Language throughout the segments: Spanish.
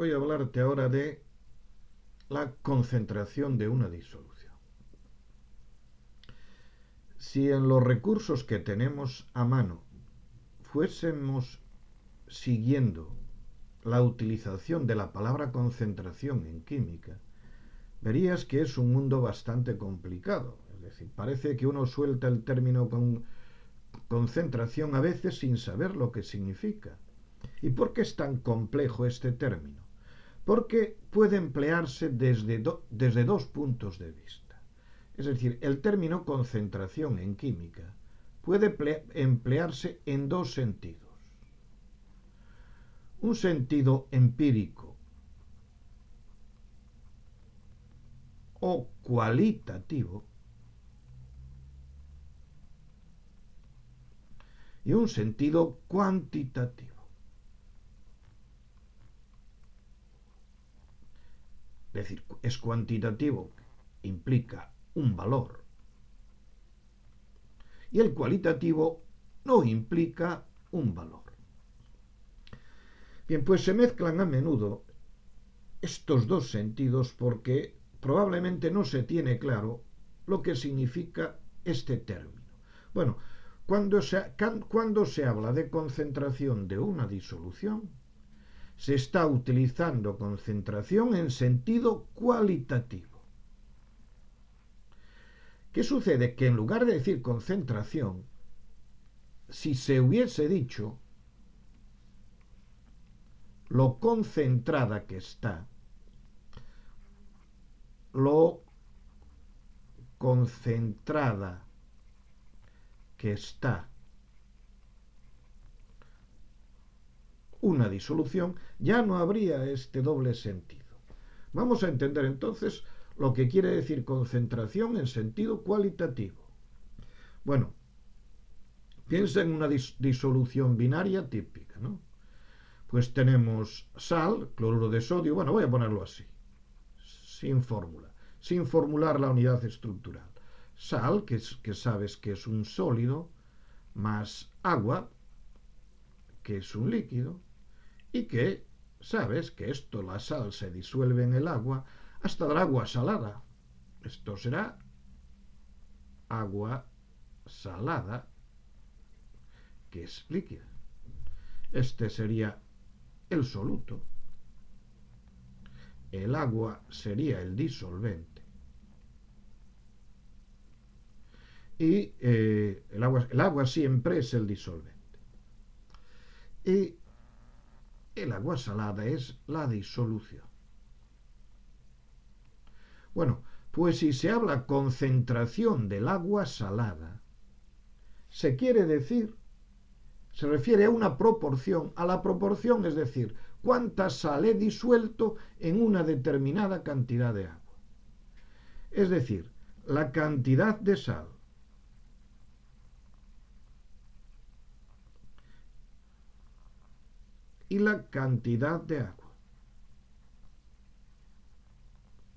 Voy a hablarte ahora de la concentración de una disolución. Si en los recursos que tenemos a mano fuésemos siguiendo la utilización de la palabra concentración en química, verías que es un mundo bastante complicado. Es decir, parece que uno suelta el término concentración a veces sin saber lo que significa. ¿Y por qué es tan complejo este término? Porque puede emplearse desde dos puntos de vista. Es decir, el término concentración en química puede emplearse en dos sentidos. Un sentido empírico o cualitativo y un sentido cuantitativo. Es decir, es cuantitativo, implica un valor, y el cualitativo no implica un valor. Bien, pues se mezclan a menudo estos dos sentidos porque probablemente no se tiene claro lo que significa este término. Bueno, cuando se habla de concentración de una disolución, se está utilizando concentración en sentido cualitativo. ¿Qué sucede? Que en lugar de decir concentración, si se hubiese dicho lo concentrada que está, lo concentrada que está una disolución, ya no habría este doble sentido. Vamos a entender entonces lo que quiere decir concentración en sentido cualitativo. Bueno, piensa en una disolución binaria típica, ¿no? Pues tenemos sal, cloruro de sodio, bueno, voy a ponerlo así, sin fórmula, sin formular la unidad estructural. Sal, que sabes que es un sólido, más agua, que es un líquido, y que sabes que la sal se disuelve en el agua hasta dar agua salada. Esto será agua salada, que es líquida. Este sería el soluto. El agua sería el disolvente. Y el agua siempre es el disolvente. Y el agua salada es la disolución. Bueno, pues si se habla concentración del agua salada, se quiere decir, se refiere a una proporción, a la proporción, es decir, cuánta sal he disuelto en una determinada cantidad de agua. Es decir, la cantidad de sal y la cantidad de agua.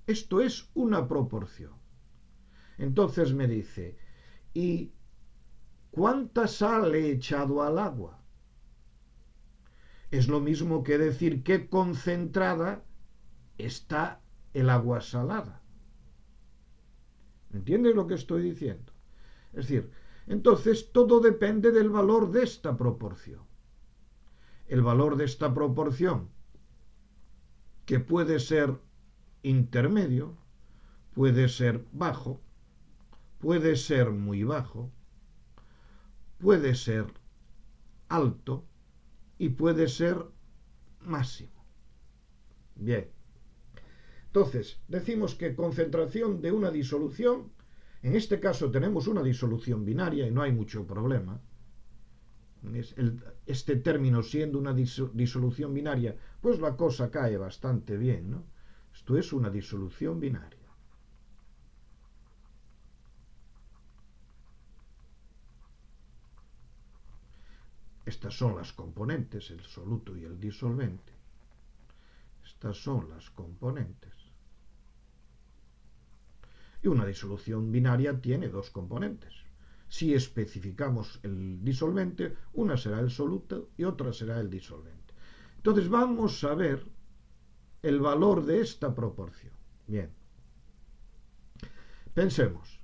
Esto es una proporción. Entonces me dice, ¿y cuánta sal he echado al agua? Es lo mismo que decir qué concentrada está el agua salada. ¿Entiendes lo que estoy diciendo? Es decir, entonces todo depende del valor de esta proporción. El valor de esta proporción, que puede ser intermedio, puede ser bajo, puede ser muy bajo, puede ser alto y puede ser máximo. Bien. Entonces, decimos que concentración de una disolución, en este caso tenemos una disolución binaria y no hay mucho problema. Este término siendo una disolución binaria, pues la cosa cae bastante bien, ¿no? Esto es una disolución binaria. Estas son las componentes, el soluto y el disolvente. Estas son las componentes. Y una disolución binaria tiene dos componentes. Si especificamos el disolvente, una será el soluto y otra será el disolvente. Entonces vamos a ver el valor de esta proporción. Bien. Pensemos.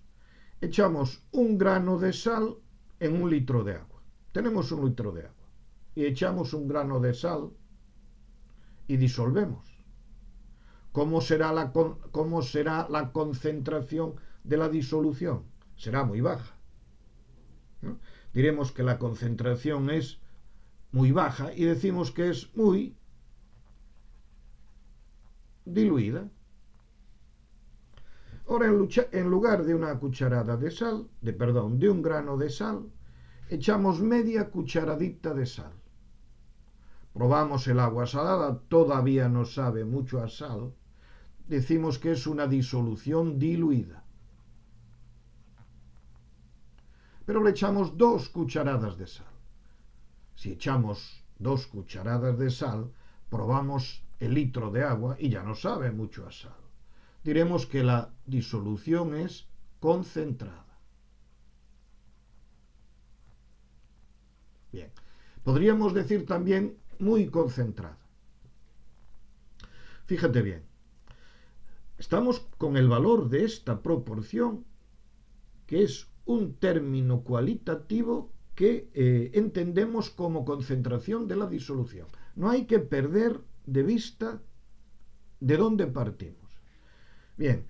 Echamos un grano de sal en 1 litro de agua. Tenemos 1 litro de agua. Y echamos un grano de sal y disolvemos. ¿Cómo será la concentración de la disolución? Será muy baja, ¿no? Diremos que la concentración es muy baja y decimos que es muy diluida. Ahora, en lugar de una cucharada de sal, de un grano de sal, echamos media cucharadita de sal. Probamos el agua salada, todavía no sabe mucho a sal. Decimos que es una disolución diluida. Pero le echamos 2 cucharadas de sal. Si echamos 2 cucharadas de sal, probamos el litro de agua y ya no sabe mucho a sal. Diremos que la disolución es concentrada. Bien, podríamos decir también muy concentrada. Fíjate bien, estamos con el valor de esta proporción, que es un término cualitativo que entendemos como concentración de la disolución. No hay que perder de vista de dónde partimos. Bien,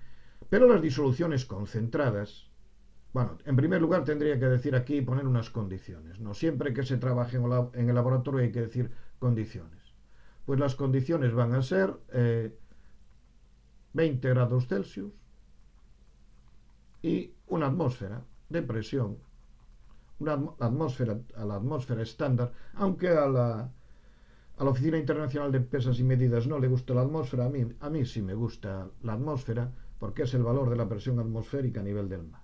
pero las disoluciones concentradas, bueno, en primer lugar tendría que decir aquí, poner unas condiciones. No siempre que se trabaje en el laboratorio hay que decir condiciones. Pues las condiciones van a ser 20 grados Celsius y una atmósfera de presión, a la atmósfera estándar, aunque a la Oficina Internacional de Pesas y Medidas no le gusta la atmósfera, a mí sí me gusta la atmósfera, porque es el valor de la presión atmosférica a nivel del mar.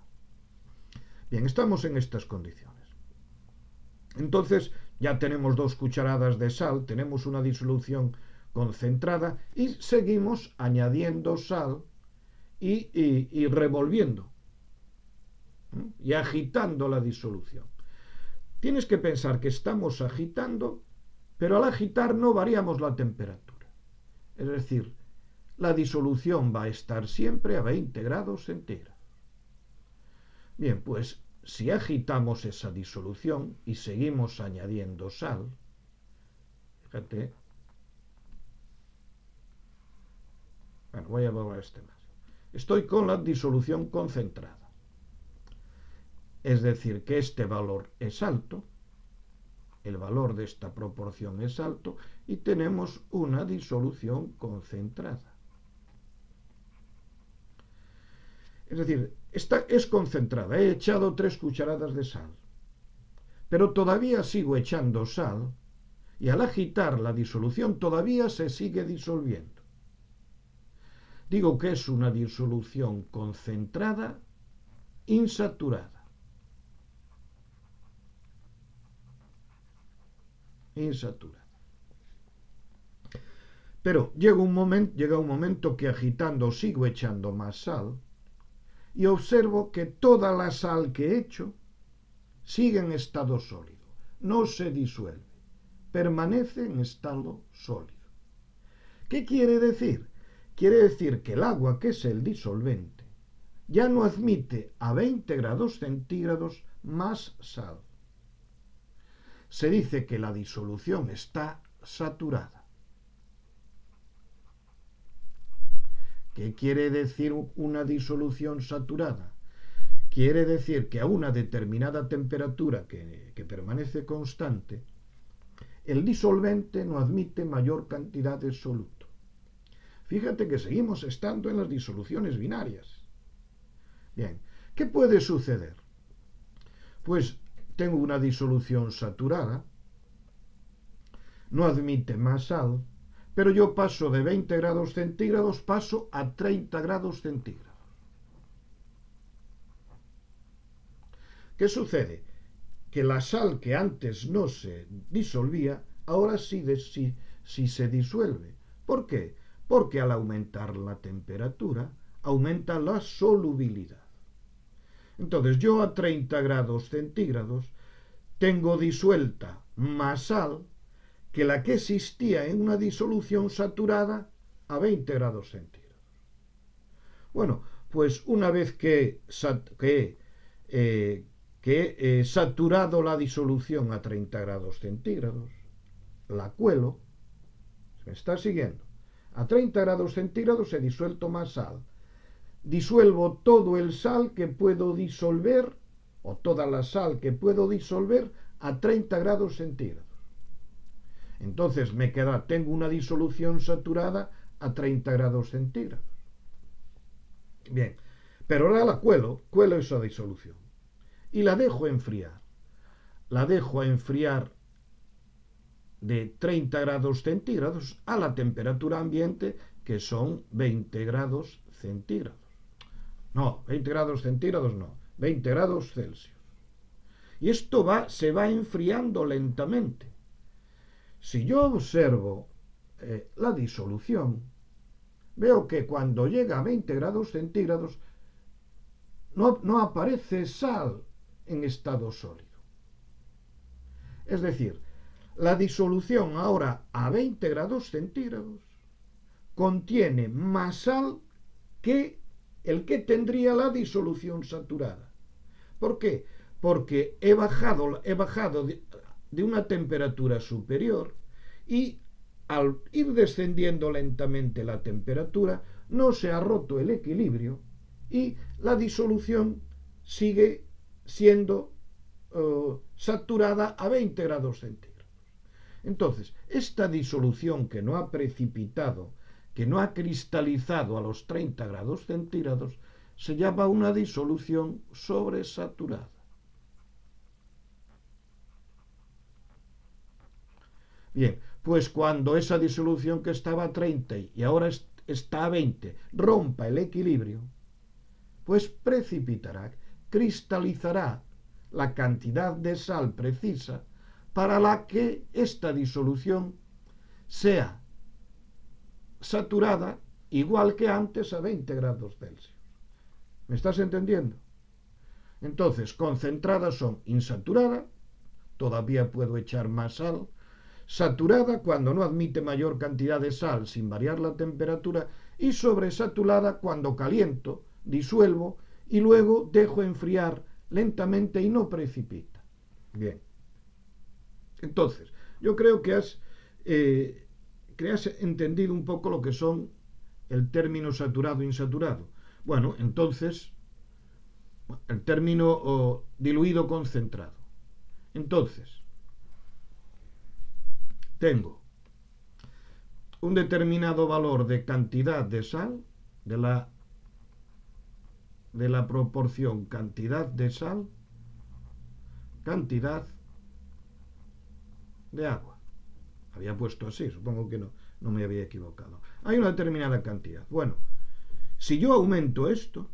Bien, estamos en estas condiciones. Entonces ya tenemos 2 cucharadas de sal, tenemos una disolución concentrada y seguimos añadiendo sal y revolviendo y agitando la disolución. Tienes que pensar que estamos agitando, pero al agitar no variamos la temperatura. Es decir, la disolución va a estar siempre a 20 grados centígrados. Bien, pues si agitamos esa disolución y seguimos añadiendo sal, fíjate, bueno, voy a volver a este más. Estoy con la disolución concentrada. Es decir, que este valor es alto, el valor de esta proporción es alto y tenemos una disolución concentrada. Es decir, esta es concentrada, he echado 3 cucharadas de sal, pero todavía sigo echando sal y al agitar la disolución todavía se sigue disolviendo. Digo que es una disolución concentrada insaturada. Insaturada. Pero llega un momento que agitando sigo echando más sal y observo que toda la sal que he hecho sigue en estado sólido, no se disuelve, permanece en estado sólido. ¿Qué quiere decir? Quiere decir que el agua, que es el disolvente, ya no admite a 20 grados centígrados más sal. Se dice que la disolución está saturada. ¿Qué quiere decir una disolución saturada? Quiere decir que a una determinada temperatura que permanece constante, el disolvente no admite mayor cantidad de soluto. Fíjate que seguimos estando en las disoluciones binarias. Bien, ¿qué puede suceder? Pues tengo una disolución saturada, no admite más sal, pero yo paso de 20 grados centígrados, paso a 30 grados centígrados. ¿Qué sucede? Que la sal que antes no se disolvía, ahora sí se disuelve. ¿Por qué? Porque al aumentar la temperatura, aumenta la solubilidad. Entonces yo a 30 grados centígrados tengo disuelta más sal que la que existía en una disolución saturada a 20 grados centígrados. Bueno, pues una vez que he saturado la disolución a 30 grados centígrados, la cuelo, ¿me está siguiendo? A 30 grados centígrados he disuelto más sal. Disuelvo todo el sal que puedo disolver, o toda la sal que puedo disolver, a 30 grados centígrados. Entonces tengo una disolución saturada a 30 grados centígrados. Bien, pero ahora la cuelo esa disolución y la dejo enfriar. La dejo enfriar de 30 grados centígrados a la temperatura ambiente, que son 20 grados centígrados. No, 20 grados centígrados no, 20 grados Celsius. Y esto se va enfriando lentamente. Si yo observo la disolución, veo que cuando llega a 20 grados centígrados no aparece sal en estado sólido. Es decir, la disolución ahora a 20 grados centígrados contiene más sal que el que tendría la disolución saturada. ¿Por qué? Porque he bajado de una temperatura superior y al ir descendiendo lentamente la temperatura no se ha roto el equilibrio y la disolución sigue siendo saturada a 20 grados centígrados. Entonces, esta disolución que no ha precipitado, que no ha cristalizado a los 30 grados centígrados, se llama una disolución sobresaturada. Bien, pues cuando esa disolución que estaba a 30 y ahora está a 20 rompa el equilibrio, pues precipitará, cristalizará la cantidad de sal precisa para la que esta disolución sea saturada igual que antes a 20 grados Celsius. ¿Me estás entendiendo? Entonces, concentradas son insaturada, todavía puedo echar más sal, saturada cuando no admite mayor cantidad de sal sin variar la temperatura, y sobresaturada cuando caliento, disuelvo y luego dejo enfriar lentamente y no precipita. Bien. Entonces, yo creo que has entendido un poco lo que son el término saturado e insaturado. Bueno, entonces, el término diluido concentrado. Entonces, tengo un determinado valor de cantidad de sal, de la proporción cantidad de sal, cantidad de agua. Había puesto así, supongo que no me había equivocado. Hay una determinada cantidad. Bueno, si yo aumento esto,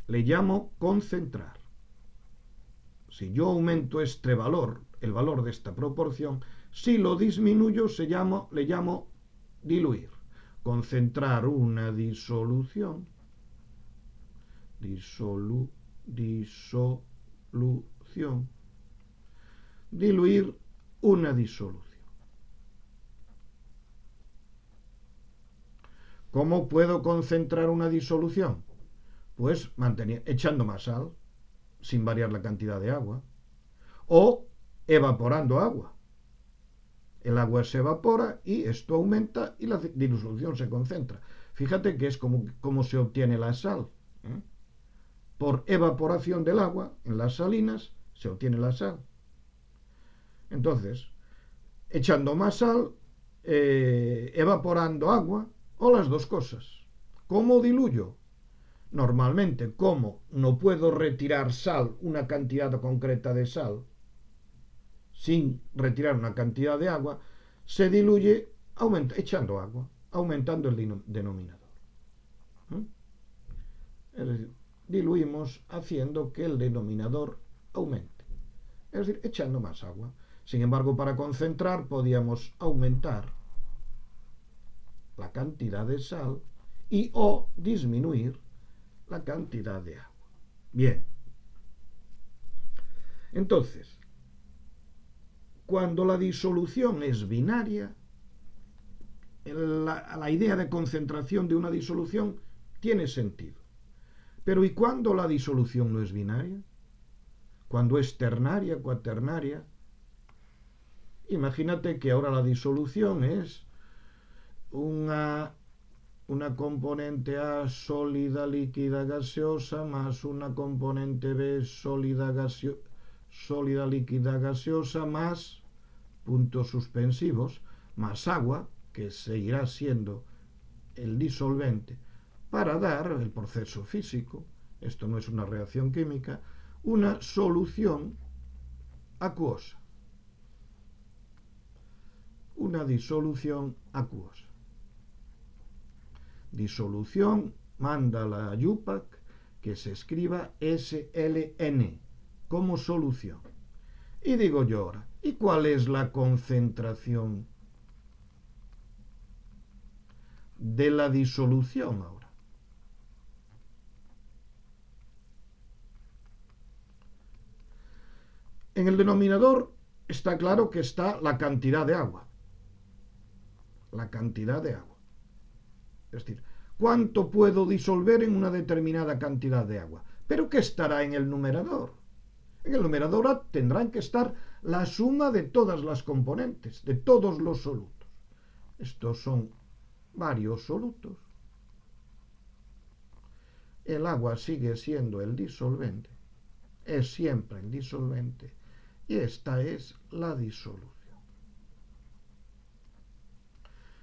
le llamo concentrar. Si yo aumento este valor, el valor de esta proporción, si lo disminuyo le llamo diluir. Concentrar una disolución. Disolución. Diluir una disolución. ¿Cómo puedo concentrar una disolución? Pues echando más sal, sin variar la cantidad de agua, o evaporando agua. El agua se evapora y esto aumenta y la disolución se concentra. Fíjate que es como se obtiene la sal. Por evaporación del agua, en las salinas, se obtiene la sal. Entonces, echando más sal, evaporando agua, o las dos cosas. ¿Cómo diluyo? Normalmente, como no puedo retirar sal, una cantidad concreta de sal, sin retirar una cantidad de agua, se diluye echando agua, aumentando el denominador. Es decir, diluimos haciendo que el denominador aumente. Es decir, echando más agua. Sin embargo, para concentrar podíamos aumentar la cantidad de sal o disminuir la cantidad de agua. Bien. Entonces, cuando la disolución es binaria, la idea de concentración de una disolución tiene sentido. Pero ¿y cuándo la disolución no es binaria? Cuando es ternaria, cuaternaria. Imagínate que ahora la disolución es una componente A sólida, líquida, gaseosa, más una componente B sólida, líquida, gaseosa, más puntos suspensivos, más agua, que seguirá siendo el disolvente, para dar el proceso físico, esto no es una reacción química, una solución acuosa. Una disolución acuosa. Disolución manda la IUPAC que se escriba SLN como solución. Y digo yo ahora, ¿y cuál es la concentración de la disolución ahora? En el denominador está claro que está la cantidad de agua. La cantidad de agua. Es decir, ¿cuánto puedo disolver en una determinada cantidad de agua? ¿Pero qué estará en el numerador? En el numerador tendrán que estar la suma de todas las componentes, de todos los solutos. Estos son varios solutos. El agua sigue siendo el disolvente, es siempre el disolvente, y esta es la disolución.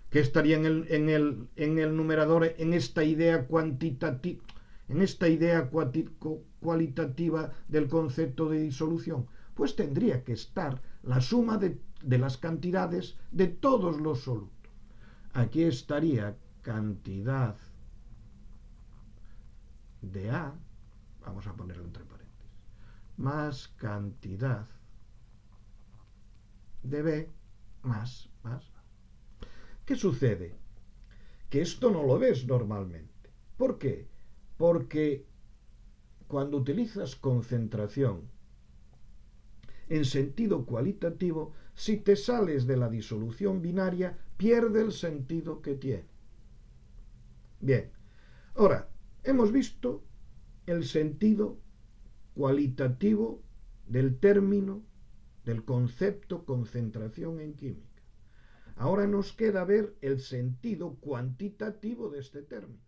¿Qué estaría en el numerador en esta idea cuantitativa, en esta idea cualitativa del concepto de disolución? Pues tendría que estar la suma de las cantidades de todos los solutos. Aquí estaría cantidad de A, vamos a ponerlo entre paréntesis, más cantidad de B, más. ¿Qué sucede? Que esto no lo ves normalmente. ¿Por qué? Porque cuando utilizas concentración en sentido cualitativo, si te sales de la disolución binaria, pierde el sentido que tiene. Bien, ahora, hemos visto el sentido cualitativo del término, del concepto concentración en química. Ahora nos queda ver el sentido cuantitativo de este término.